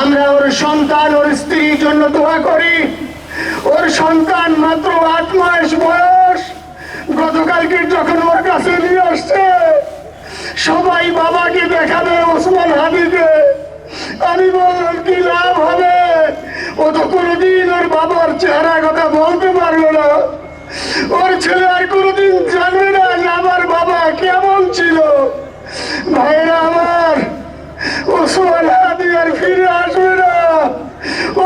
আমরা ওর সন্তান ওর স্ত্রীর জন্য দোয়া করি। ওর সন্তান মাত্র 8 মাস বয়স, গতকালকে যখন ওর কাছে নিয়ে আসছে সবাই বাবাকে দেখাবে ওসমান হাদিকে। আমি বললাম কি লাভ হবে, ও তো কোনোদিন ওর বাবার চেহারা কথা বলতে পারলো না। ওর ছেলে আর কোনোদিন জানবে না যে আমার বাবা কেমন ছিল। ভাইরা আমার, ওসমান হাদি আর ফিরে আসবে না।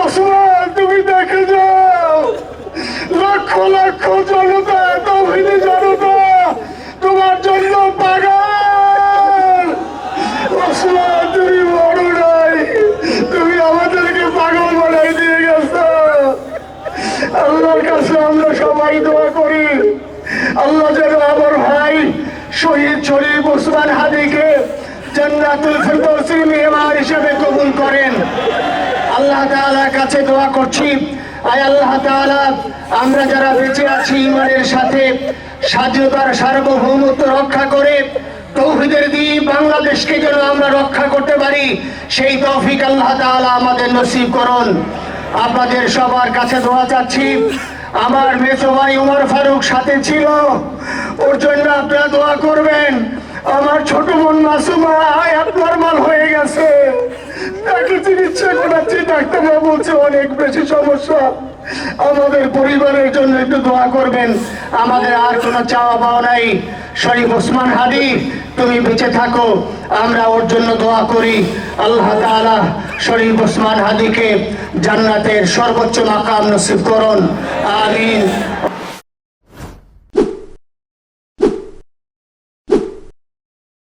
ওসমান তুমি দেখে যাও, লক্ষ লক্ষ জনতা, তৌহিদি জনতা তোমার জন্য পাগল। ওসমান তুমি বড় নাই, তুমি আমাদেরকে পাগল বানাই দিয়ে গেছো। আল্লাহর কাছে আমরা সবাই দোয়া করি, আল্লাহ যেন আমার ভাই শহীদ শরীফ ওসমান হাদিকে জান্নাতুল ফিরদৌসের মেহমান হিসেবে কবুল করেন। আল্লাহ তাআলার কাছে দোয়া করছি, আয় আল্লাহ তাআলা আমরা যারা বেঁচে আছি ইমানের সাথে স্বাধীনতার সার্বভৌমত্ব রক্ষা করে তৌহিদের দ্বীপ বাংলাদেশকে যেন আমরা রক্ষা করতে পারি, সেই তৌফিক আল্লাহ তাআলা আমাদের নসিব করুন। আপনাদের সবার কাছে দোয়া চাচ্ছি। আমার মেজো ভাই উমর ফারুক সাথে ছিল, ওর জন্য আপনারা দোয়া করবেন। আমার ছোট বোন মাসুমা অ্যাবনরমাল হয়ে গেছে, তাকে চিকিৎসা করাচ্ছি, ডাক্তাররা বলছে অনেক বেশি সমস্যা। আমাদের পরিবারের জন্য একটু দোয়া করবেন। আমাদের আর কোনো চাওয়া পাওয়া নাই। শরীফ ওসমান হাদি তুমি বেঁচে থাকো, আমরা ওর জন্য দোয়া করি। আল্লাহ তাআলা শরীফ ওসমান হাদিকে জান্নাতের সর্বোচ্চ মাকাম নসিব করুন, আমিন।